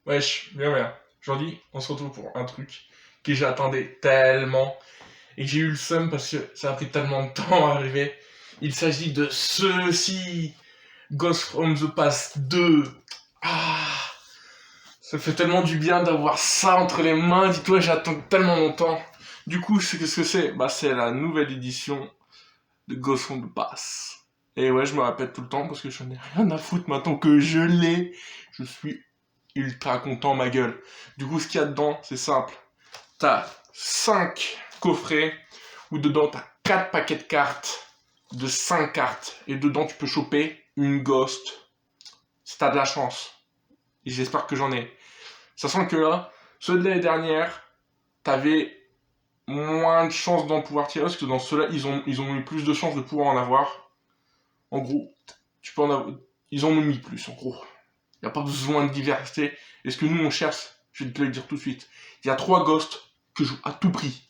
Wesh, bien. Aujourd'hui, on se retrouve pour un truc que j'attendais tellement et que j'ai eu le seum parce que ça a pris tellement de temps à arriver. Il s'agit de ceci, Ghost from the Past 2. Ah, ça fait tellement du bien d'avoir ça entre les mains. Dis-toi, j'attends tellement longtemps. Du coup, qu'est-ce que c'est? Bah, c'est la nouvelle édition de Ghost from the Past. Et ouais, je me répète tout le temps parce que je n'ai rien à foutre maintenant que je l'ai. Je suis ultra content, ma gueule. Du coup, ce qu'il y a dedans, c'est simple. T'as 5 coffrets où dedans t'as 4 paquets de cartes de 5 cartes. Et dedans, tu peux choper une ghost si t'as de la chance. Et j'espère que j'en ai. Sachant que là, ceux de l'année dernière, t'avais moins de chances d'en pouvoir tirer parce que dans ceux-là, ils ont eu plus de chances de pouvoir en avoir. En gros, tu peux en avoir. Ils en ont mis plus, en gros. Il n'y a pas besoin de diversité. Et ce que nous on cherche, je vais te le dire tout de suite. Il y a 3 ghosts que je joue à tout prix.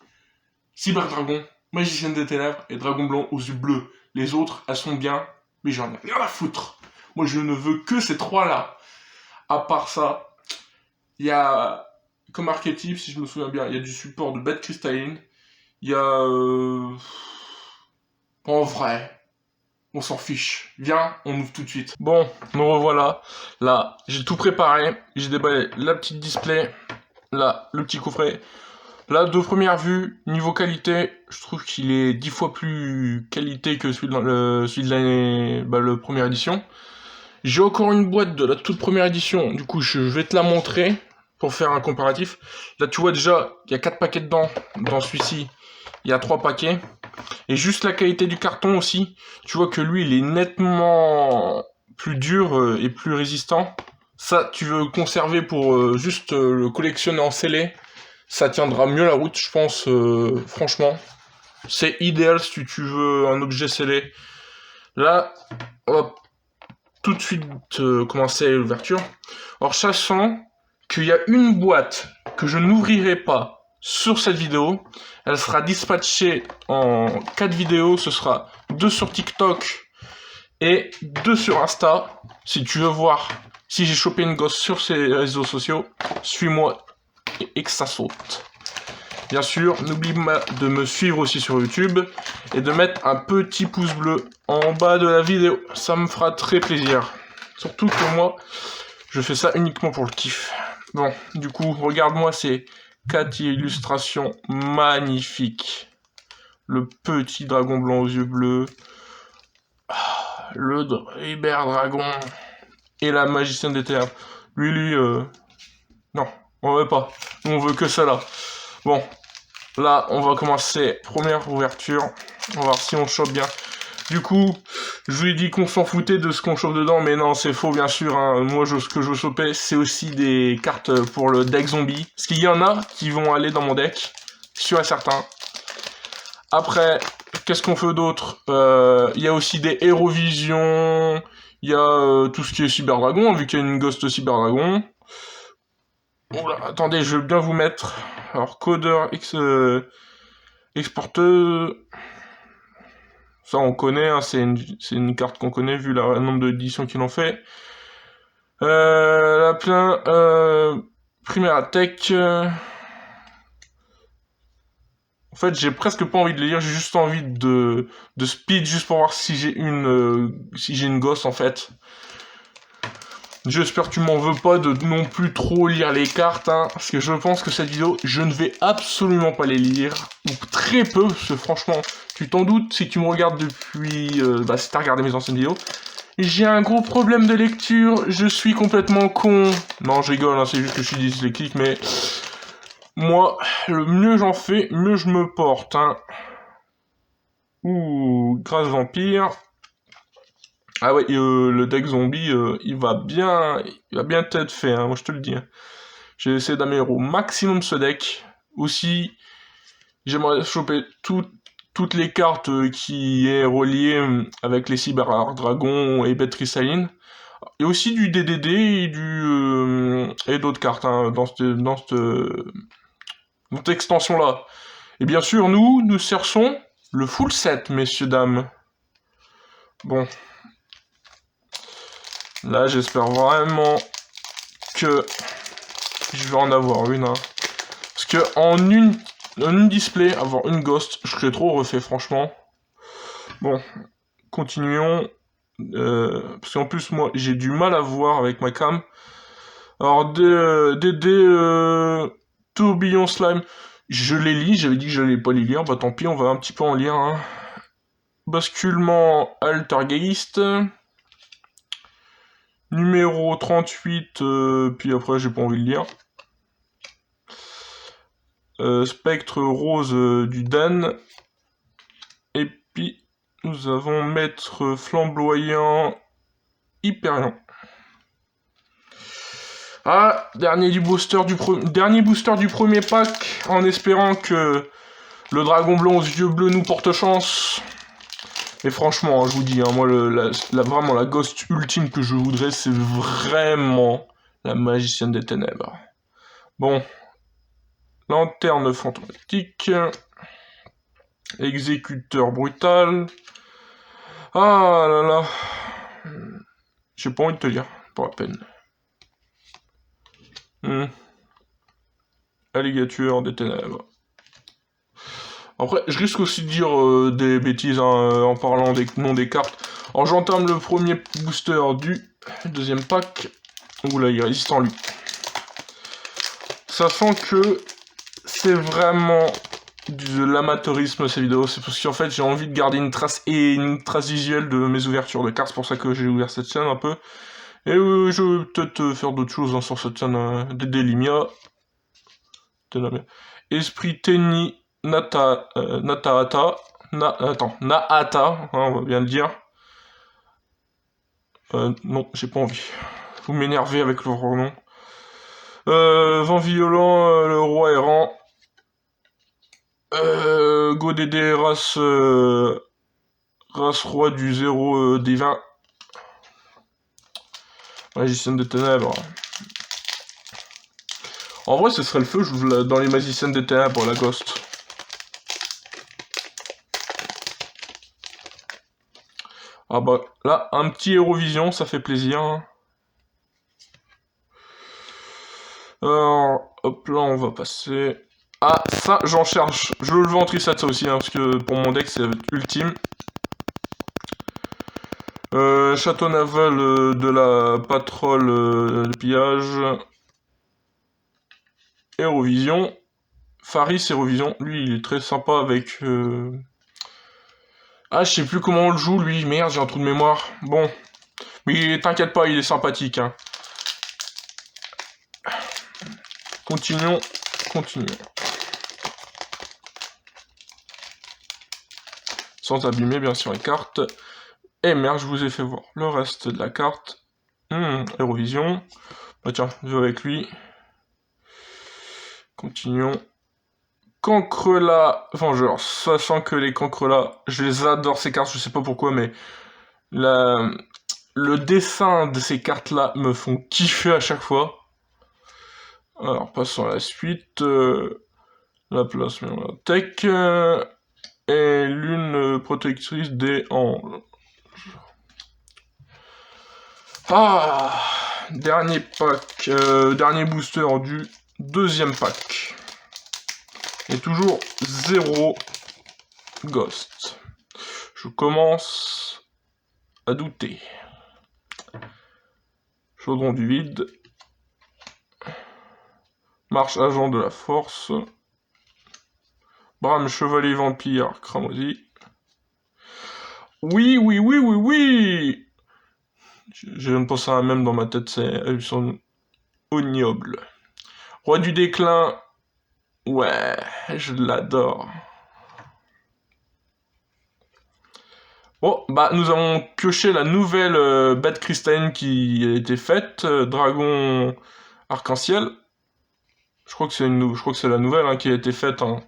Cyber Dragon, Magicienne des Ténèbres et Dragon Blanc aux yeux bleus. Les autres, elles sont bien, mais j'en ai rien à foutre. Moi je ne veux que ces 3 là. À part ça, il y a comme archétype, si je me souviens bien, il y a du support de bête cristalline. Il y a... En vrai, on s'en fiche. Viens, on ouvre tout de suite. Bon, nous revoilà. Là, j'ai tout préparé. J'ai déballé la petite display. Là, le petit coffret. Là, de première vue, niveau qualité, je trouve qu'il est 10 fois plus qualité que celui de l'année, la première édition. J'ai encore une boîte de la toute première édition. Du coup, je vais te la montrer pour faire un comparatif. Là, tu vois déjà, il y a 4 paquets dedans. Dans celui-ci, il y a 3 paquets. Et juste la qualité du carton aussi, tu vois que lui, il est nettement plus dur et plus résistant. Ça, tu veux le conserver pour juste le collectionner en scellé, ça tiendra mieux la route, je pense, franchement. C'est idéal si tu veux un objet scellé. Là, on va tout de suite commencer l'ouverture. Alors, sachant qu'il y a une boîte que je n'ouvrirai pas sur cette vidéo, elle sera dispatchée en 4 vidéos, ce sera 2 sur TikTok et 2 sur Insta. Si tu veux voir si j'ai chopé une gosse sur ces réseaux sociaux, suis-moi et que ça saute. Bien sûr, n'oublie pas de me suivre aussi sur YouTube et de mettre un petit pouce bleu en bas de la vidéo, ça me fera très plaisir. Surtout que moi, je fais ça uniquement pour le kiff. Bon, du coup, regarde-moi ces 4 illustrations magnifiques. Le petit dragon blanc aux yeux bleus, le Hyper Dragon et la magicienne des ténèbres. Lui, non, on veut pas. On veut que ça là. Bon, là, on va commencer. Première ouverture. On va voir si on chope bien. Du coup, je lui ai dit qu'on s'en foutait de ce qu'on chope dedans, mais non, c'est faux, bien sûr. Hein. Moi, ce que je veux choper, c'est aussi des cartes pour le deck zombie. Parce qu'il y en a qui vont aller dans mon deck, sûr et certain. Après, qu'est-ce qu'on fait d'autre? Il y a aussi des Hérovision. Il y a tout ce qui est Cyber Dragon, vu qu'il y a une Ghost Cyber Dragon. Oula, attendez, je vais bien vous mettre. Alors, codeur exporteuse. Ça, on connaît, hein, c'est une carte qu'on connaît vu le nombre d'éditions qu'ils ont fait. La plein, Primera Tech. En fait, j'ai presque pas envie de les lire, j'ai juste envie de speed juste pour voir si j'ai une gosse en fait. J'espère que tu m'en veux pas de non plus trop lire les cartes, hein, parce que je pense que cette vidéo, je ne vais absolument pas les lire, ou très peu, parce que franchement, tu t'en doutes si tu me regardes depuis, si t'as regardé mes anciennes vidéos. J'ai un gros problème de lecture, je suis complètement con. Non, je rigole, hein, c'est juste que je suis dyslexique, mais moi, le mieux j'en fais, mieux je me porte, hein. Ouh, grâce vampire. Ah ouais, le deck zombie, il va bien être fait, hein, moi je te le dis. Hein. J'ai essayé d'améliorer au maximum ce deck. Aussi, j'aimerais choper toutes les cartes qui est reliées avec les Cyber Dragons et Bête Cristalline. Et aussi du DDD et d'autres cartes hein, dans cette extension-là. Et bien sûr, nous cherchons le full set, messieurs, dames. Bon. Là, j'espère vraiment que je vais en avoir une. Hein. Parce que en une display, avoir une ghost, je serais trop refait, franchement. Bon, continuons. Parce qu'en plus, moi, j'ai du mal à voir avec ma cam. Alors, des tourbillons slime, je les lis. J'avais dit que je n'allais pas les lire. Bah tant pis, on va un petit peu en lire. Hein. Basculement Altergeist. Numéro 38, puis après j'ai pas envie de lire. Spectre rose du Dan. Et puis nous avons Maître flamboyant Hyperion. Ah, dernier booster du premier pack, en espérant que le dragon blanc aux yeux bleus nous porte chance. Et franchement, je vous dis, hein, moi, vraiment la ghost ultime que je voudrais, c'est vraiment la magicienne des ténèbres. Bon. Lanterne fantomatique. Exécuteur brutal. Ah là là. J'ai pas envie de te lire, pour la peine. Alligator des ténèbres. Après, je risque aussi de dire des bêtises hein, en parlant des noms des cartes. Alors j'entame le premier booster du deuxième pack. Oula, il résiste en lui. Sachant que c'est vraiment de l'amateurisme ces vidéos, c'est parce qu'en fait j'ai envie de garder une trace visuelle de mes ouvertures de cartes, c'est pour ça que j'ai ouvert cette chaîne un peu. Et je vais peut-être faire d'autres choses hein, sur cette chaîne des Limia. Esprit Tenni Naata, hein, on va bien le dire. Non, j'ai pas envie. Vous m'énervez avec leur nom. Vent violent, le roi errant. Godédé, race roi du zéro divin. Magicienne des ténèbres. En vrai, ce serait le feu dans les magiciennes des ténèbres, la ghost. Ah bah, là, un petit Eurovision, ça fait plaisir. Hein. Alors, hop là, on va passer... Ah, ça, j'en cherche. Je veux le ventrisate, ça aussi, hein, parce que pour mon deck, c'est ultime. Château naval de la patrole de pillage. Eurovision. Faris Eurovision. Lui, il est très sympa avec... Ah, je sais plus comment on le joue, lui. Merde, j'ai un trou de mémoire. Bon. Mais t'inquiète pas, il est sympathique. Hein. Continuons. Sans abîmer, bien sûr, les cartes. Et merde, je vous ai fait voir le reste de la carte. Eurovision. Bah tiens, je vais avec lui. Continuons. Cancrela Vengeur. Sachant que les Cancrela, je les adore ces cartes, je sais pas pourquoi, mais le dessin de ces cartes-là me font kiffer à chaque fois. Alors, passons à la suite. La place tech. Et l'une protectrice des anges. Ah, dernier pack, dernier booster du deuxième pack. Et toujours 0 ghost. Je commence à douter. Chaudron du vide. Marche agent de la force. Bram chevalier vampire cramoisi. Oui. Je viens de penser à un même dans ma tête, elles sont ignobles. Roi du déclin. Ouais, je l'adore. Bon, bah nous avons pioché la nouvelle bête cristalline qui a été faite, dragon arc-en-ciel. Je crois que c'est la nouvelle hein, qui a été faite. Hein.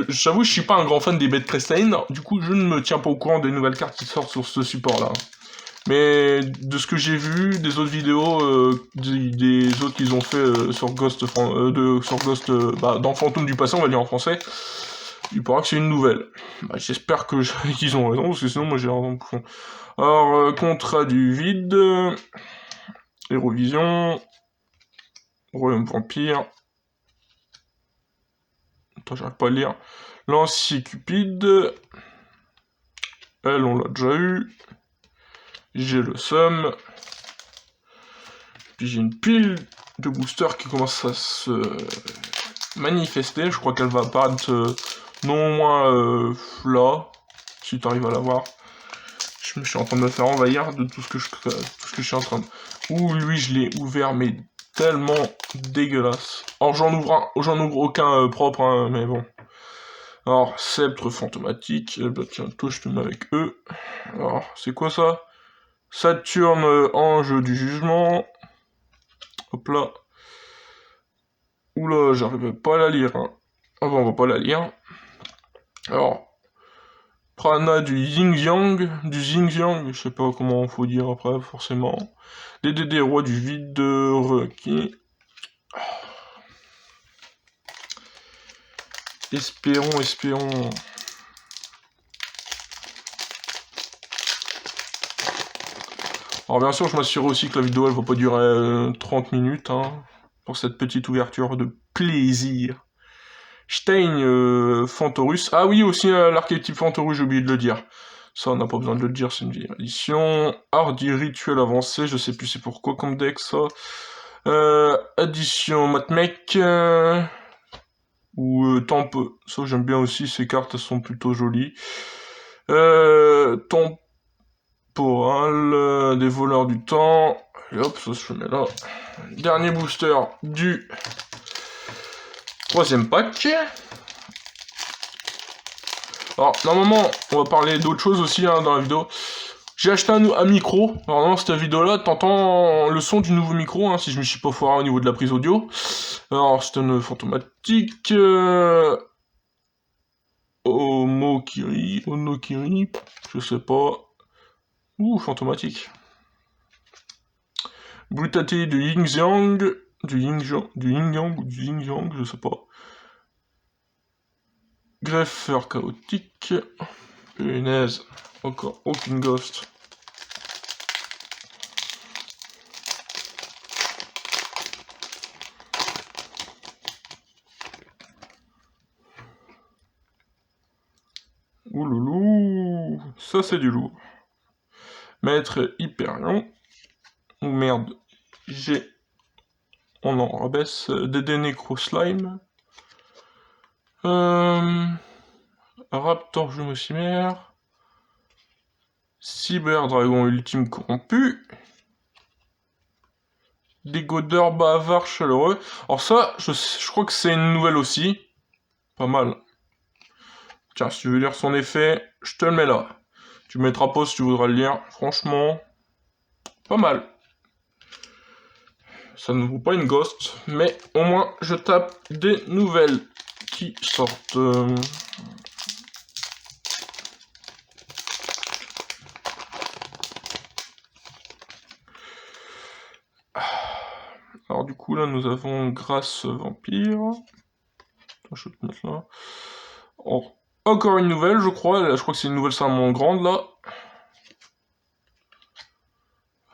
J'avoue, je suis pas un grand fan des bêtes cristallines, du coup je ne me tiens pas au courant des nouvelles cartes qui sortent sur ce support-là. Mais de ce que j'ai vu, des autres vidéos, des autres qu'ils ont fait sur Ghost, dans Fantôme du passé, on va dire en français, il paraît que c'est une nouvelle. Bah, j'espère qu'ils ont raison, parce que sinon moi j'ai un bouffon. Alors, contrat du vide, Eurovision, Royaume vampire. Attends, j'arrive pas à lire. Lancier Cupide. Elle, on l'a déjà eu. J'ai le seum. Puis j'ai une pile de boosters qui commence à se manifester. Je crois qu'elle va apparaître non au moins là, si tu arrives à la voir. Je suis en train de me faire envahir de tout ce que je suis en train de... Ouh, lui, je l'ai ouvert, mais tellement dégueulasse. Alors, j'en ouvre aucun propre, hein, mais bon. Alors, sceptre fantomatique. Bah, tiens, toi, je te mets avec eux. Alors, c'est quoi ça? Saturne, ange du jugement. Hop là. Oula, j'arrive pas à la lire. Hein. Ah bon, on va pas la lire. Alors, Prana du Yin-Yang, je sais pas comment faut dire après, forcément. DDD, roi du vide, requis. Espérons. Alors bien sûr, je m'assure aussi que la vidéo, elle va pas durer 30 minutes, hein, pour cette petite ouverture de plaisir. Stein, Fantorus. Ah oui, aussi l'archétype Fantorus, j'ai oublié de le dire. Ça, on n'a pas besoin de le dire, c'est une vieille addition. Hardy rituel avancé, je sais plus c'est pourquoi comme deck, ça. Addition Matmec. Ou Tempo. Ça, j'aime bien aussi, ces cartes, elles sont plutôt jolies. Temporal, des voleurs du temps. Et hop, ça se met là. Dernier booster du 3e pack. Alors, normalement, on va parler d'autre chose aussi hein, dans la vidéo. J'ai acheté un micro. Alors, dans cette vidéo-là, t'entends le son du nouveau micro, hein, si je me suis pas foiré au niveau de la prise audio. Alors, c'est une fantomatique. Onokiri, je sais pas. Ouh, fantomatique. Brutalité du Yin-Yang, je sais pas. Greffeur chaotique. Punaise, encore aucune ghost. Ouloulou, ça c'est du lourd. Maître Hyperion. Ou merde, on en rabaisse. Dédé Necro Slime. Raptor Jumeau-Chimère. Cyber Dragon Ultime Corrompu. Dégodeur Bavard Chaleureux. Alors ça, je crois que c'est une nouvelle aussi. Pas mal. Tiens, si tu veux lire son effet, je te le mets là. Tu mettras pause si tu voudras le lire. Franchement, pas mal. Ça ne vaut pas une ghost, mais au moins je tape des nouvelles qui sortent. Alors du coup là nous avons Grâce Vampire. Je vais te mettre là. Oh. Encore une nouvelle je crois. Je crois que c'est une nouvelle Salamandre grande là.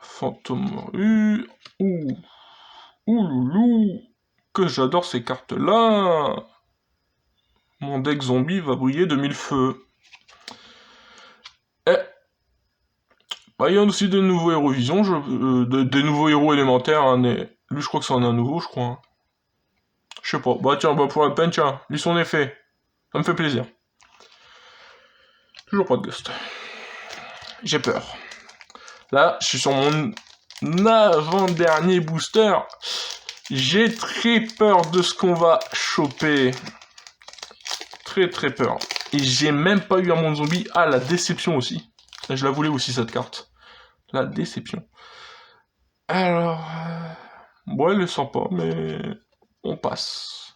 Fantôme rue. Ouh. Ouloulou. Que j'adore ces cartes là. Mon deck zombie va briller de 1000 feux. Bah, il y a aussi des nouveaux Hérovision, des nouveaux héros élémentaires, hein, mais lui je crois que c'en est un nouveau, je crois. Hein. Je sais pas. Bah tiens, bah pour la peine, tiens, lis son effet. Ça me fait plaisir. Toujours pas de ghost. J'ai peur. Là, je suis sur mon avant-dernier booster. J'ai très peur de ce qu'on va choper. Très peur. Et j'ai même pas eu un monde zombie. Ah, la déception aussi. Je la voulais aussi cette carte. La déception. Alors... Bon, elle est sympa, mais... On passe.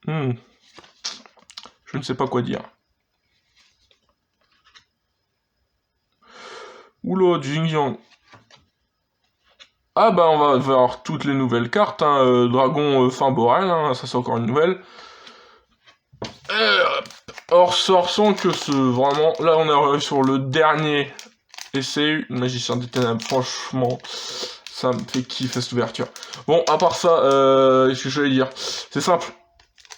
Je ne sais pas quoi dire. Oula, du Yin-Yang. Ah bah on va voir toutes les nouvelles cartes. Hein. Dragon fin Borel, hein, ça c'est encore une nouvelle. Or sort sans que ce vraiment... Là on est arrivé sur le dernier essai, Magicien des Ténèbres, franchement... Ça me fait kiffer cette ouverture. Bon, à part ça, ce que je voulais dire, c'est simple.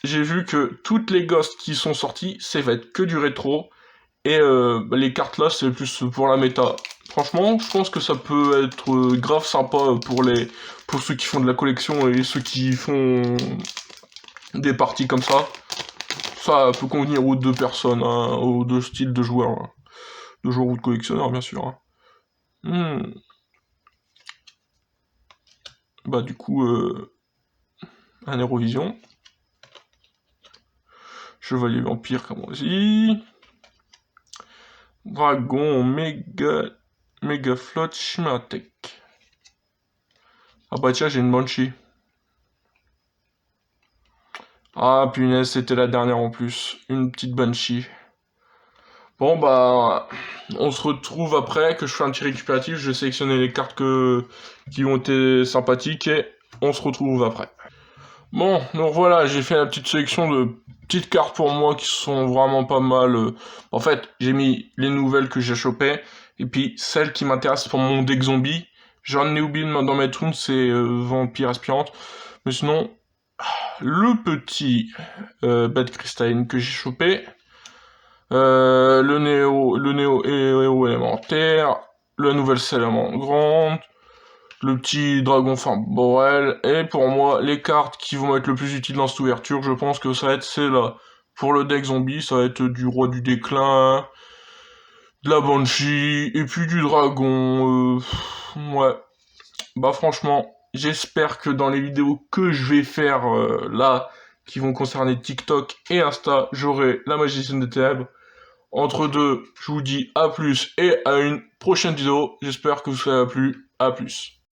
J'ai vu que toutes les ghosts qui sont sorties, ça va être que du rétro. Et les cartes là, c'est plus pour la méta. Franchement, je pense que ça peut être grave sympa pour ceux qui font de la collection et ceux qui font des parties comme ça. Ça peut convenir aux deux personnes, hein, aux deux styles de joueurs. Hein. De joueurs ou de collectionneurs, bien sûr. Hein. Bah du coup, un Eurovision. Chevalier Vampire, comme on dit. Dragon, méga flotte, Chimatech. Ah bah tiens, j'ai une Banshee. Ah punaise, c'était la dernière en plus. Une petite Banshee. Bon bah, on se retrouve après que je fais un petit récupératif. Je vais sélectionner les cartes qui ont été sympathiques et on se retrouve après. Bon, donc voilà, j'ai fait la petite sélection de petites cartes pour moi qui sont vraiment pas mal. En fait, j'ai mis les nouvelles que j'ai chopées et puis celles qui m'intéressent pour mon deck zombie. J'en ai oublié d'en mettre une, c'est Vampire Aspirante. Mais sinon, le petit Bad Crystalline que j'ai chopé, le néo élémentaire, la nouvelle salamandre grande, le petit dragon Borel, et pour moi, les cartes qui vont être le plus utiles dans cette ouverture, je pense que ça va être celle-là. Pour le deck zombie, ça va être du roi du déclin, de la banshee, et puis du dragon, ouais. Bah franchement, j'espère que dans les vidéos que je vais faire là, qui vont concerner TikTok et Insta, j'aurai la magicienne des ténèbres. Entre deux, je vous dis à plus et à une prochaine vidéo. J'espère que ça vous a plu. À plus.